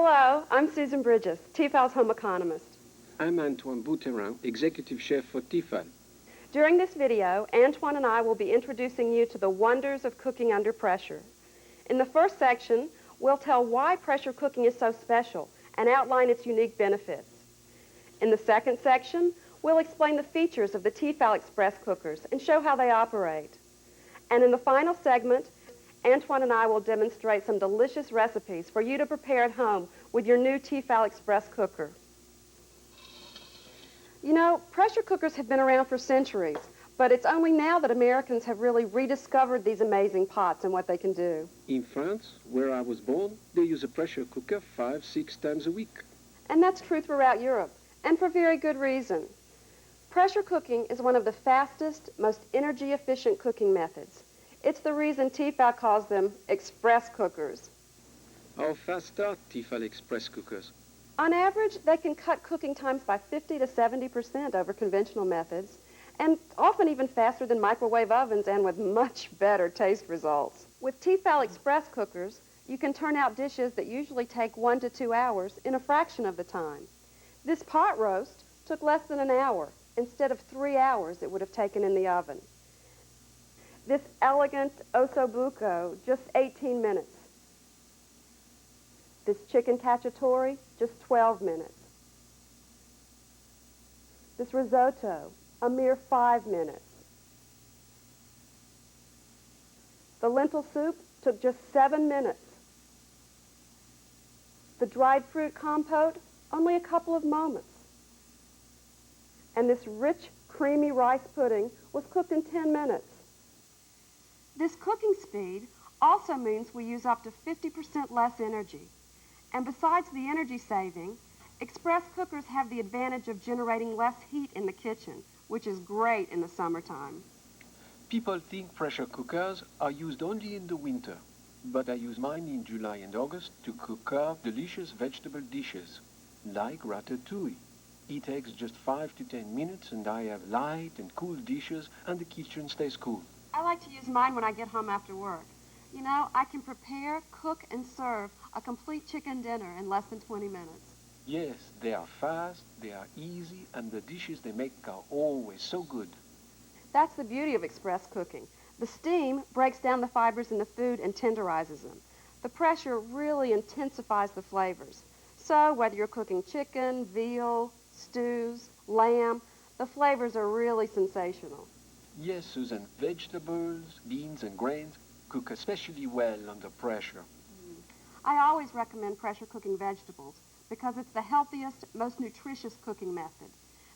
Hello, I'm Susan Bridges, Tefal's home economist. I'm Antoine Bouterin, Executive Chef for Tefal. During this video, Antoine and I will be introducing you to the wonders of cooking under pressure. In the first section, we'll tell why pressure cooking is so special and outline its unique benefits. In the second section, we'll explain the features of the Tefal Express cookers and show how they operate. And in the final segment, Antoine and I will demonstrate some delicious recipes for you to prepare at home with your new Tefal Express cooker. You know, pressure cookers have been around for centuries, but it's only now that Americans have really rediscovered these amazing pots and what they can do. In France, where I was born, they use a pressure cooker 5-6 times a week. And that's true throughout Europe, and for very good reason. Pressure cooking is one of the fastest, most energy-efficient cooking methods. It's the reason Tefal calls them express cookers. How fast are Tefal Express cookers? On average, they can cut cooking times by 50 to 70% over conventional methods, and often even faster than microwave ovens and with much better taste results. With Tefal Express cookers, you can turn out dishes that usually take 1 to 2 hours in a fraction of the time. This pot roast took less than an hour instead of 3 hours it would have taken in the oven. This elegant osso buco, just 18 minutes. This chicken cacciatore, just 12 minutes. This risotto, a mere 5 minutes. The lentil soup took just 7 minutes. The dried fruit compote, only a couple of moments. And this rich, creamy rice pudding was cooked in 10 minutes. This cooking speed also means we use up to 50% less energy. And besides the energy saving, express cookers have the advantage of generating less heat in the kitchen, which is great in the summertime. People think pressure cookers are used only in the winter, but I use mine in July and August to cook up delicious vegetable dishes, like ratatouille. It takes just 5 to 10 minutes and I have light and cool dishes and the kitchen stays cool. I like to use mine when I get home after work. You know, I can prepare, cook, and serve a complete chicken dinner in less than 20 minutes. Yes, they are fast, they are easy, and the dishes they make are always so good. That's the beauty of express cooking. The steam breaks down the fibers in the food and tenderizes them. The pressure really intensifies the flavors. So whether you're cooking chicken, veal, stews, lamb, the flavors are really sensational. Yes, Susan, vegetables, beans, and grains cook especially well under pressure. I always recommend pressure cooking vegetables because it's the healthiest, most nutritious cooking method.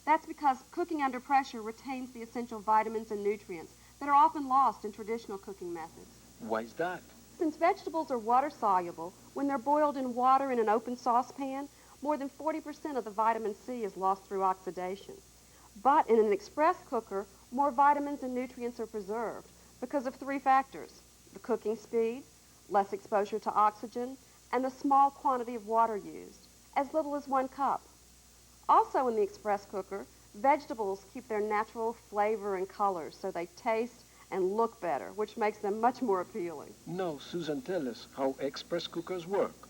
That's because cooking under pressure retains the essential vitamins and nutrients that are often lost in traditional cooking methods. Why is that? Since vegetables are water-soluble, when they're boiled in water in an open saucepan, more than 40% of the vitamin C is lost through oxidation. But in an express cooker, more vitamins and nutrients are preserved because of 3 factors: the cooking speed, less exposure to oxygen, and the small quantity of water used, as little as 1 cup. Also in the express cooker, vegetables keep their natural flavor and colors so they taste and look better, which makes them much more appealing. No, Susan, tell us how express cookers work.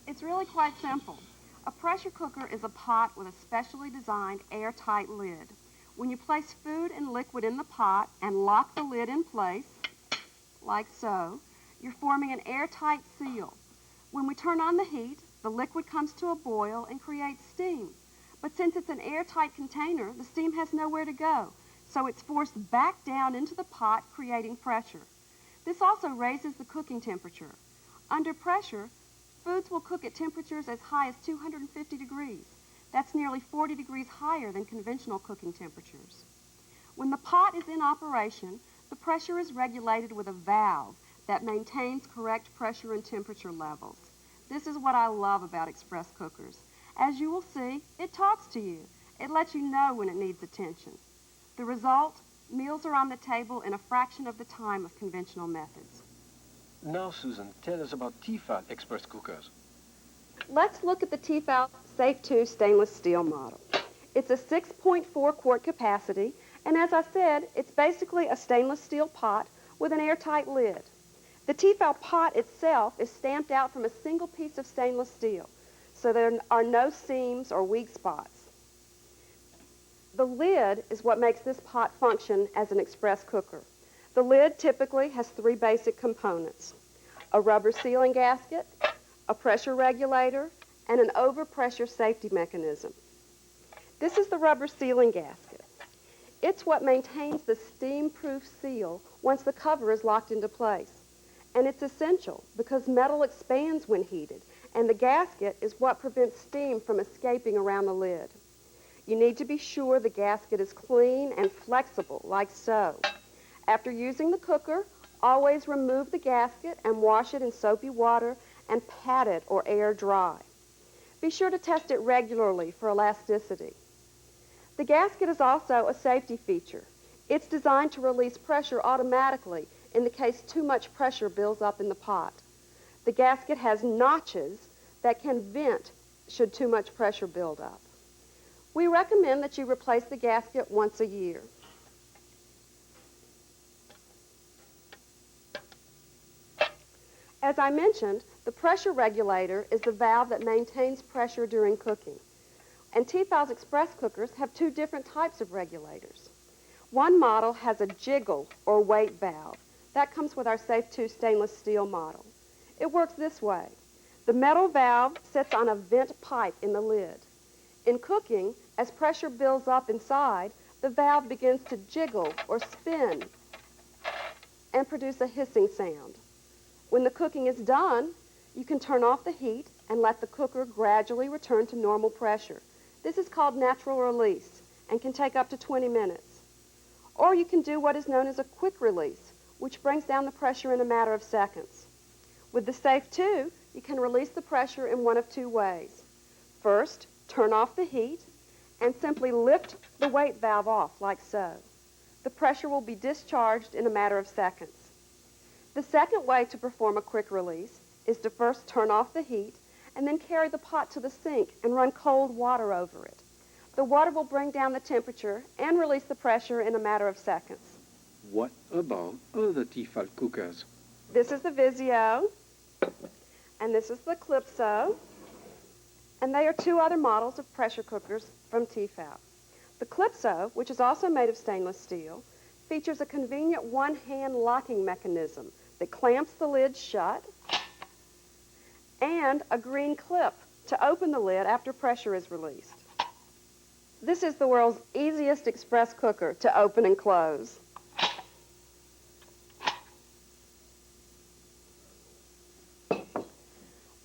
It's really quite simple. A pressure cooker is a pot with a specially designed airtight lid. When you place food and liquid in the pot and lock the lid in place, like so, you're forming an airtight seal. When we turn on the heat, the liquid comes to a boil and creates steam. But since it's an airtight container, the steam has nowhere to go, so it's forced back down into the pot, creating pressure. This also raises the cooking temperature. Under pressure, foods will cook at temperatures as high as 250 degrees. That's nearly 40 degrees higher than conventional cooking temperatures. When the pot is in operation, the pressure is regulated with a valve that maintains correct pressure and temperature levels. This is what I love about express cookers. As you will see, it talks to you. It lets you know when it needs attention. The result? Meals are on the table in a fraction of the time of conventional methods. Now, Susan, tell us about Tefal express cookers. Let's look at the Tefal Safe 2 stainless steel model. It's a 6.4 quart capacity, and as I said, it's basically a stainless steel pot with an airtight lid. The Tefal pot itself is stamped out from a single piece of stainless steel, so there are no seams or weak spots. The lid is what makes this pot function as an express cooker. The lid typically has three basic components: a rubber sealing gasket, a pressure regulator, and an overpressure safety mechanism. This is the rubber sealing gasket. It's what maintains the steam-proof seal once the cover is locked into place. And it's essential because metal expands when heated, and the gasket is what prevents steam from escaping around the lid. You need to be sure the gasket is clean and flexible, like so. After using the cooker, always remove the gasket and wash it in soapy water and pat it or air dry. Be sure to test it regularly for elasticity. The gasket is also a safety feature. It's designed to release pressure automatically in the case too much pressure builds up in the pot. The gasket has notches that can vent should too much pressure build up. We recommend that you replace the gasket once a year. As I mentioned, the pressure regulator is the valve that maintains pressure during cooking. And Tefal's express cookers have two different types of regulators. One model has a jiggle or weight valve. That comes with our Safe 2 stainless steel model. It works this way. The metal valve sits on a vent pipe in the lid. In cooking, as pressure builds up inside, the valve begins to jiggle or spin and produce a hissing sound. When the cooking is done, you can turn off the heat and let the cooker gradually return to normal pressure. This is called natural release and can take up to 20 minutes. Or you can do what is known as a quick release, which brings down the pressure in a matter of seconds. With the Safe 2, you can release the pressure in one of two ways. First, turn off the heat and simply lift the weight valve off like so. The pressure will be discharged in a matter of seconds. The second way to perform a quick release is to first turn off the heat and then carry the pot to the sink and run cold water over it. The water will bring down the temperature and release the pressure in a matter of seconds. What about other Tefal cookers? This is the Vizio, and this is the Calypso, and they are two other models of pressure cookers from Tefal. The Calypso, which is also made of stainless steel, features a convenient one-hand locking mechanism that clamps the lid shut and a green clip to open the lid after pressure is released. This is the world's easiest express cooker to open and close.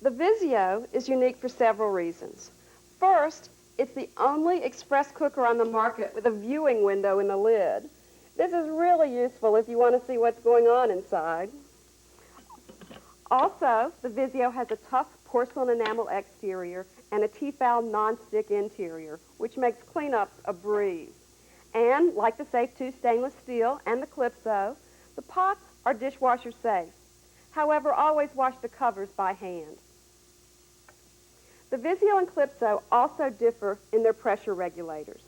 The Vizio is unique for several reasons. First, it's the only express cooker on the market with a viewing window in the lid. This is really useful if you want to see what's going on inside. Also, the Vizio has a tough porcelain enamel exterior and a Tefal non-stick interior, which makes cleanup a breeze. And, like the Safe 2 stainless steel and the Calypso, the pots are dishwasher safe. However, always wash the covers by hand. The Vizio and Calypso also differ in their pressure regulators.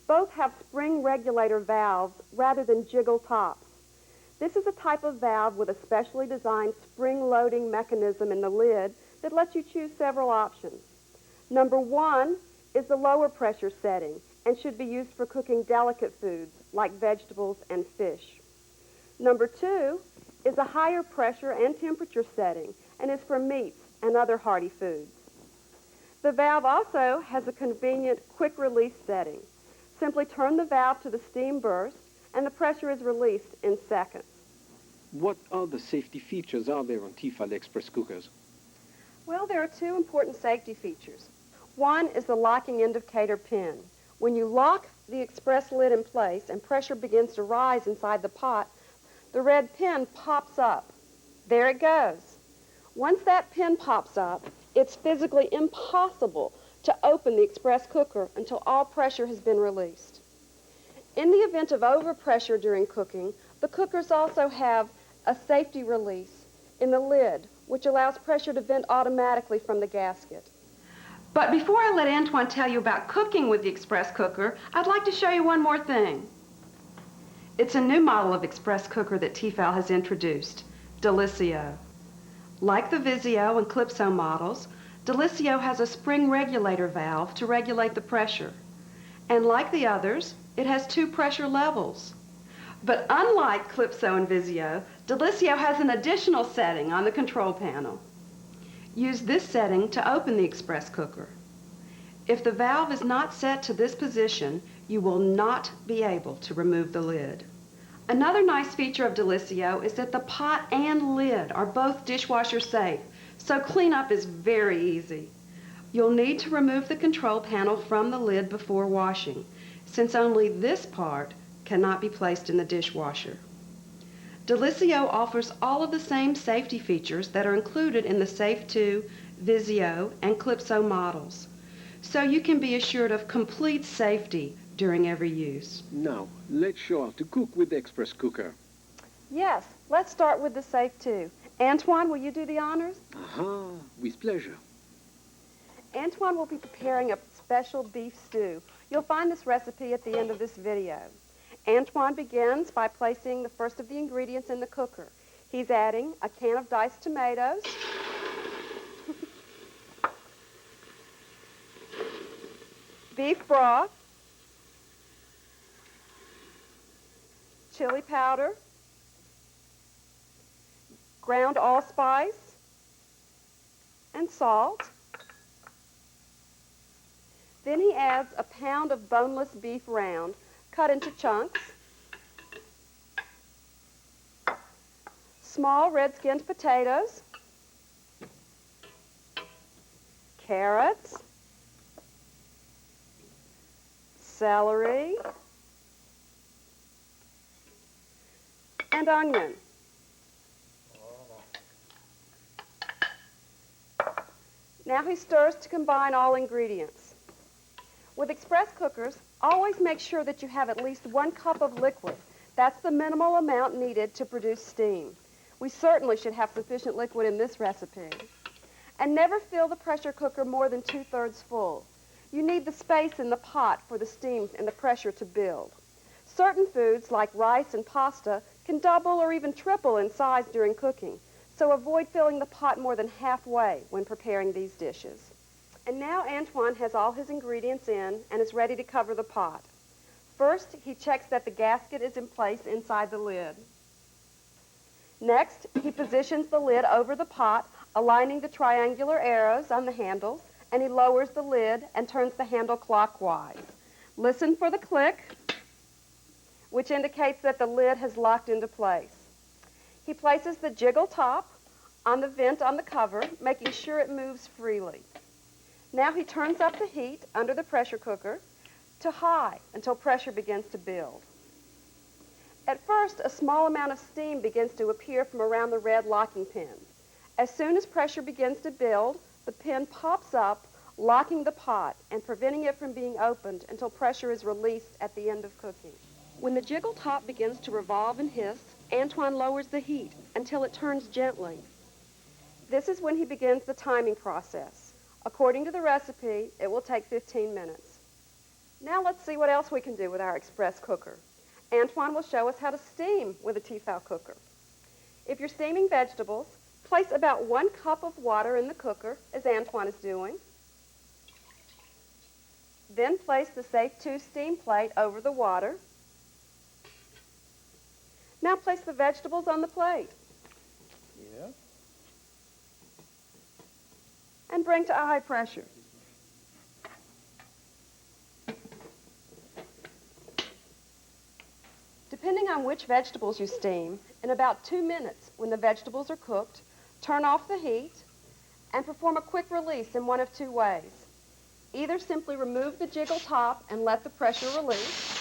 Both have spring regulator valves rather than jiggle tops. This is a type of valve with a specially designed spring loading mechanism in the lid that lets you choose several options. Number 1 is the lower pressure setting and should be used for cooking delicate foods like vegetables and fish. Number 2 is a higher pressure and temperature setting and is for meats and other hearty foods. The valve also has a convenient quick release setting. Simply turn the valve to the steam burst and the pressure is released in seconds. What other safety features are there on Tefal express cookers? Well, there are two important safety features. One is the locking indicator pin. When you lock the express lid in place and pressure begins to rise inside the pot, the red pin pops up. There it goes. Once that pin pops up, it's physically impossible to open the express cooker until all pressure has been released. In the event of overpressure during cooking, the cookers also have a safety release in the lid, which allows pressure to vent automatically from the gasket. But before I let Antoine tell you about cooking with the express cooker, I'd like to show you one more thing. It's a new model of express cooker that Tefal has introduced. Delicio. Like the Vizio and Clipso models, Delicio has a spring regulator valve to regulate the pressure. And like the others, it has 2 pressure levels. But unlike Clipso and Vizio, Delicio has an additional setting on the control panel. Use this setting to open the express cooker. If the valve is not set to this position, you will not be able to remove the lid. Another nice feature of Delicio is that the pot and lid are both dishwasher safe, so cleanup is very easy. You'll need to remove the control panel from the lid before washing, since only this part cannot be placed in the dishwasher. Delicio offers all of the same safety features that are included in the Safe 2, Vizio, and Clipso models, so you can be assured of complete safety during every use. Now, let's show how to cook with the express cooker. Yes, let's start with the Safe 2. Antoine, will you do the honors? Aha, with pleasure. Antoine will be preparing a special beef stew. You'll find this recipe at the end of this video. Antoine begins by placing the first of the ingredients in the cooker. He's adding a can of diced tomatoes, beef broth, chili powder, ground allspice, and salt. Then he adds a pound of boneless beef round, cut into chunks, small red-skinned potatoes, carrots, celery, and onion. Now he stirs to combine all ingredients. With express cookers, always make sure that you have at least 1 cup of liquid. That's the minimal amount needed to produce steam. We certainly should have sufficient liquid in this recipe. And never fill the pressure cooker more than 2/3 full. You need the space in the pot for the steam and the pressure to build. Certain foods, like rice and pasta, can double or even triple in size during cooking, so avoid filling the pot more than halfway when preparing these dishes. And now Antoine has all his ingredients in and is ready to cover the pot. First, he checks that the gasket is in place inside the lid. Next, he positions the lid over the pot, aligning the triangular arrows on the handles, and he lowers the lid and turns the handle clockwise. Listen for the click, which indicates that the lid has locked into place. He places the jiggle top on the vent on the cover, making sure it moves freely. Now he turns up the heat under the pressure cooker to high until pressure begins to build. At first, a small amount of steam begins to appear from around the red locking pin. As soon as pressure begins to build, the pin pops up, locking the pot and preventing it from being opened until pressure is released at the end of cooking. When the jiggle top begins to revolve and hiss, Antoine lowers the heat until it turns gently. This is when he begins the timing process. According to the recipe, it will take 15 minutes. Now let's see what else we can do with our express cooker. Antoine will show us how to steam with a Tefal cooker. If you're steaming vegetables, place about 1 cup of water in the cooker, as Antoine is doing. Then place the Safe 2 steam plate over the water. Now place the vegetables on the plate. Yeah. And bring to a high pressure. Depending on which vegetables you steam, in about 2 minutes, when the vegetables are cooked, turn off the heat and perform a quick release in one of 2 ways. Either simply remove the jiggle top and let the pressure release.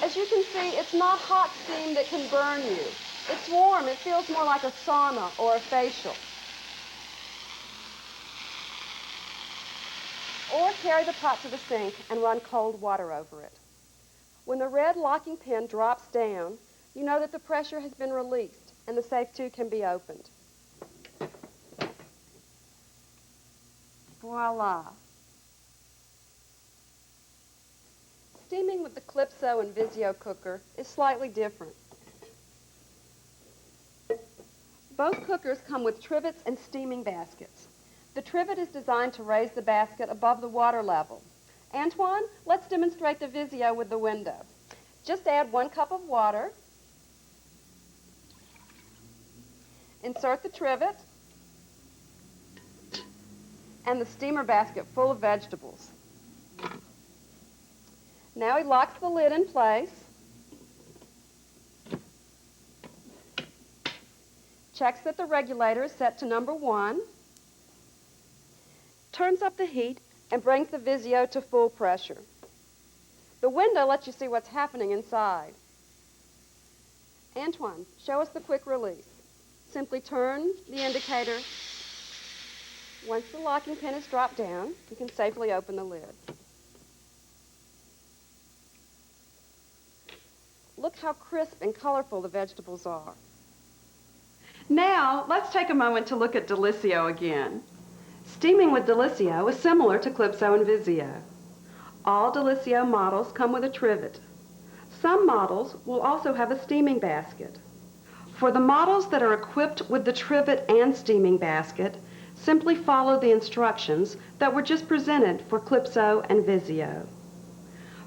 As you can see, it's not hot steam that can burn you. It's warm. It feels more like a sauna or a facial. Or carry the pot to the sink and run cold water over it. When the red locking pin drops down, you know that the pressure has been released and the Safe 2 can be opened. Voila. Steaming with the Clipso and Vizio cooker is slightly different. Both cookers come with trivets and steaming baskets. The trivet is designed to raise the basket above the water level. Antoine, let's demonstrate the Vizio with the window. Just add 1 cup of water. Insert the trivet and the steamer basket full of vegetables. Now he locks the lid in place. Checks that the regulator is set to number 1. Turns up the heat and brings the Vizio to full pressure. The window lets you see what's happening inside. Antoine, show us the quick release. Simply turn the indicator. Once the locking pin is dropped down, you can safely open the lid. Look how crisp and colorful the vegetables are. Now, let's take a moment to look at Delicio again. Steaming with Delicio is similar to Clipso and Vizio. All Delicio models come with a trivet. Some models will also have a steaming basket. For the models that are equipped with the trivet and steaming basket, simply follow the instructions that were just presented for Clipso and Vizio.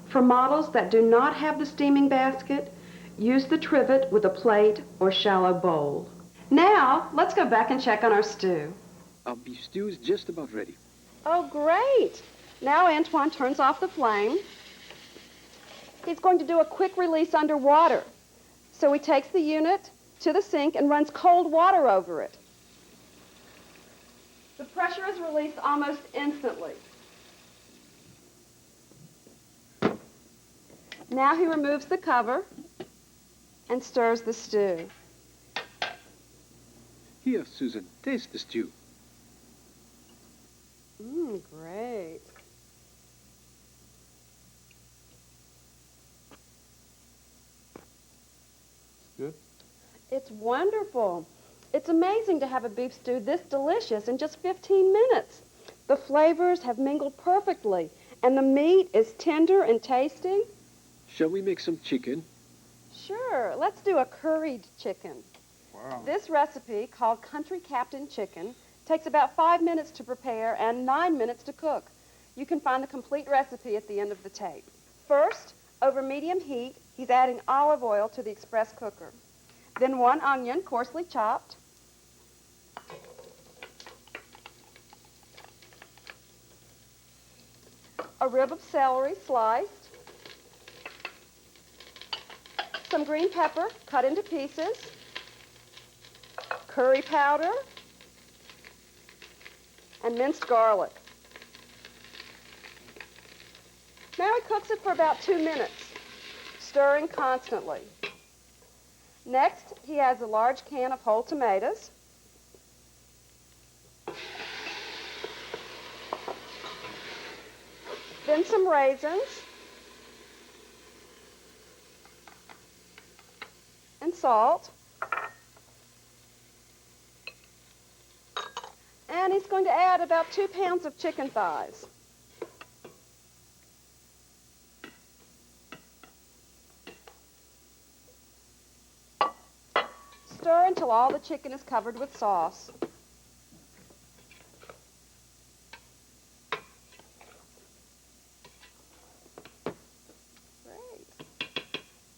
For models that do not have the steaming basket, use the trivet with a plate or shallow bowl. Now, let's go back and check on our stew. Our beef stew is just about ready. Oh, great! Now Antoine turns off the flame. He's going to do a quick release underwater. So he takes the unit to the sink and runs cold water over it. The pressure is released almost instantly. Now he removes the cover and stirs the stew. Here, Susan, taste the stew. Great. Good? It's wonderful. It's amazing to have a beef stew this delicious in just 15 minutes. The flavors have mingled perfectly, and the meat is tender and tasty. Shall we make some chicken? Sure, let's do a curried chicken. Wow. This recipe, called Country Captain Chicken, takes about 5 minutes to prepare and 9 minutes to cook. You can find the complete recipe at the end of the tape. First, over medium heat, he's adding olive oil to the express cooker. Then 1 onion, coarsely chopped. A rib of celery, sliced. Some green pepper, cut into pieces. Curry powder. And minced garlic. Now he cooks it for about 2 minutes, stirring constantly. Next, he adds a large can of whole tomatoes. Then some raisins. And salt. And he's going to add about 2 pounds of chicken thighs. Stir until all the chicken is covered with sauce. Great.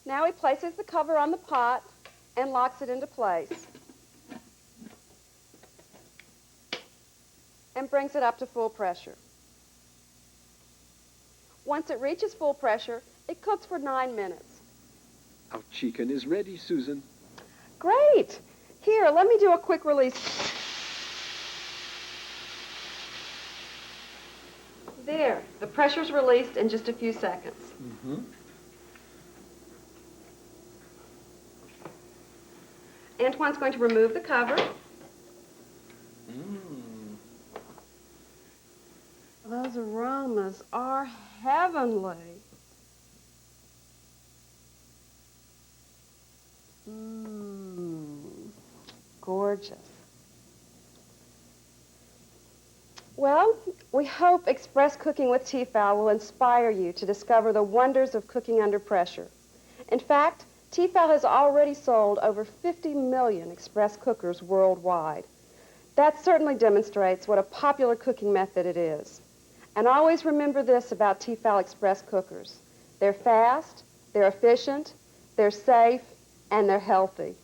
Now he places the cover on the pot and locks it into place. And brings it up to full pressure. Once it reaches full pressure, it cooks for 9 minutes. Our chicken is ready, Susan. Great! Here, let me do a quick release. There, the pressure's released in just a few seconds. Antoine's going to remove the cover. Those aromas are heavenly. Gorgeous. Well, we hope Express Cooking with Tefal will inspire you to discover the wonders of cooking under pressure. In fact, Tefal has already sold over 50 million express cookers worldwide. That certainly demonstrates what a popular cooking method it is. And always remember this about Tefal express cookers. They're fast, they're efficient, they're safe, and they're healthy.